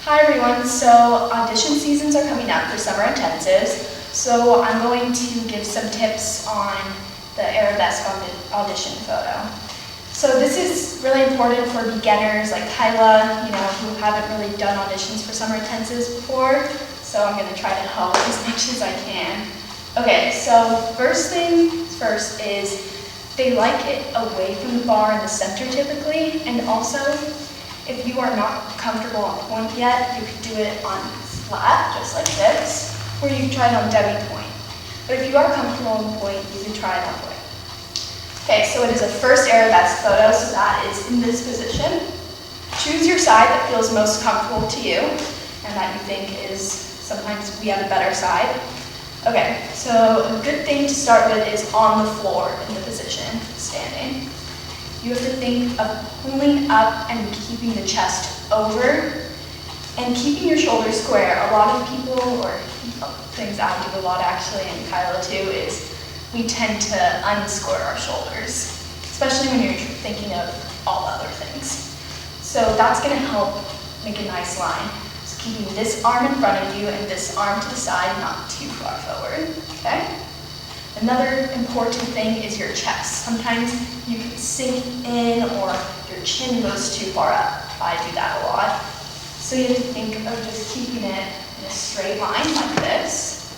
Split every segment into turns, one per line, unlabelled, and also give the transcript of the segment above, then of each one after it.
Hi everyone, so audition seasons are coming up for summer intensives, so I'm going to give some tips on the arabesque audition photo. So this is really important for beginners like Kyla, who haven't really done auditions for summer intensives before, so I'm going to try to help as much as I can. Okay, so first things first is they like it away from the bar in the center typically, and also if you are not comfortable on point yet, you could do it on flat, just like this, or you can try it on demi-point. But if you are comfortable on point, you can try it on point. Okay, so it is a first arabesque photo, so that is in this position. Choose your side that feels most comfortable to you, and that you think is, sometimes we have a better side. Okay, so a good thing to start with is on the floor in the position, standing. You have to think of pulling up and keeping the chest over and keeping your shoulders square. A lot of people, or things I do a lot actually, and Kyla too, is we tend to unsquare our shoulders, especially when you're thinking of all other things. So that's going to help make a nice line. So keeping this arm in front of you and this arm to the side, not too far forward, okay? Another important thing is your chest. Sometimes you can sink in or your chin goes too far up. I do that a lot. So you have to think of just keeping it in a straight line like this.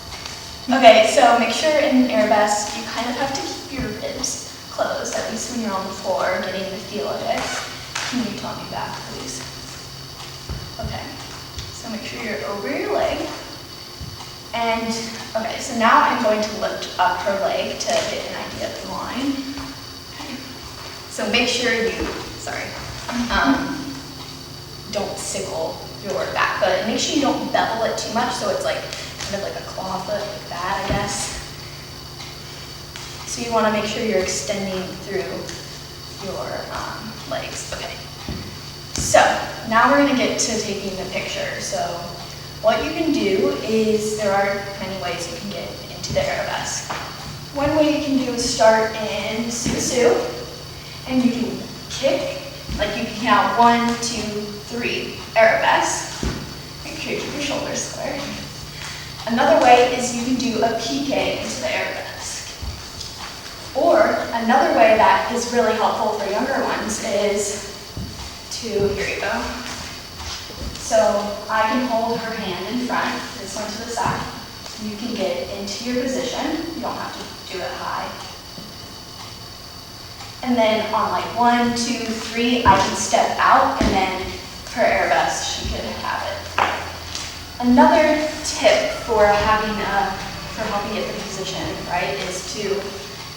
Okay, so make sure in arabesque you kind of have to keep your ribs closed, at least when you're on the floor, getting the feel of it. Can you tell me that, please? Okay, so make sure you're over your leg. And, okay, so now I'm going to lift up her leg to get an idea of the line. Okay. So make sure you, don't sickle your back foot. And make sure you don't bevel it too much, so it's like kind of like a claw foot, like that, I guess. So you want to make sure you're extending through your legs. Okay. So now we're going to get to taking the picture. So what you can do is, there are many ways you can get into the arabesque. One way you can do is start in Susu, and you can kick, like you can count 1, 2, 3, arabesque. Make sure you keep your shoulders square. Another way is you can do a piqué into the arabesque. Or another way that is really helpful for younger ones is to, here you go. So I can hold her hand in front, this one to the side. You can get into your position. You don't have to do it high. And then on like 1, 2, 3, I can step out, and then her arabesque, she could have it. Another tip for helping get the position right is to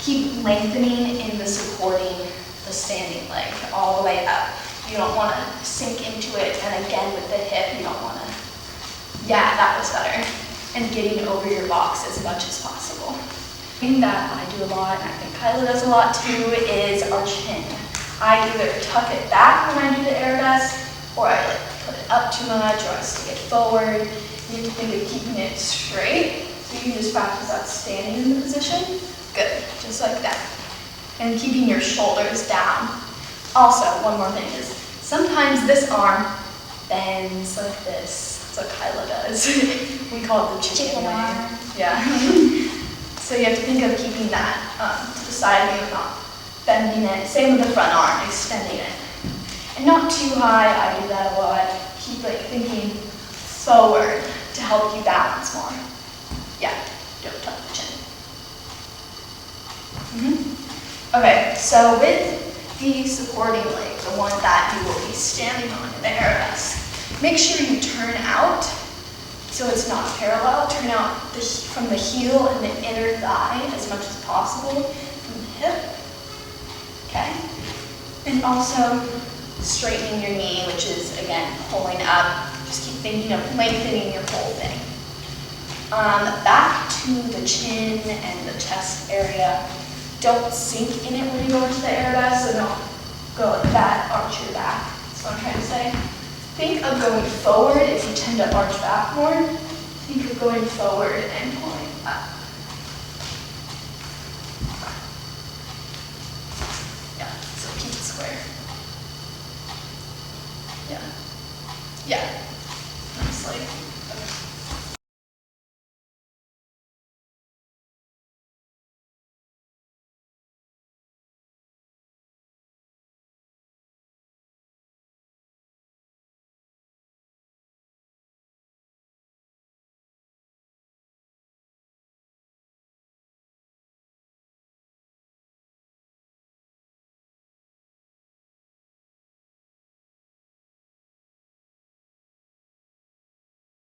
keep lengthening in the supporting the standing leg all the way up. You don't want to sink into it, and again with the hip, you don't want to, yeah, that was better. And getting over your box as much as possible. Thing that I do a lot, and I think Kyla does a lot too, is our chin. I either tuck it back when I do the arabesque, or I put it up too much, or I stick it forward. You have to think of keeping it straight. So you can just practice that standing in the position. Good, just like that. And keeping your shoulders down. Also, one more thing is, sometimes this arm bends like this. That's what Kyla does. We call it the chicken arm. Yeah. So you have to think of keeping that to the side of you, not bending it. Same with the front arm, extending it. And not too high, I do that a lot. Keep it thinking forward to help you balance more. Yeah, don't tuck the chin. Okay, so with the supporting leg, the one that you will be standing on in the arabesque, make sure you turn out so it's not parallel. Turn out from the heel and the inner thigh as much as possible from the hip. Okay? And also straightening your knee, which is, again, pulling up. Just keep thinking of lengthening your whole thing. Back to the chin and the chest area. Don't sink in it when you go into the arabesque, so don't go like that, arch your back. That's what I'm trying to say. Think of going forward if you tend to arch back more. Think of going forward and pulling up. Yeah, so keep it square. Yeah. Yeah.
like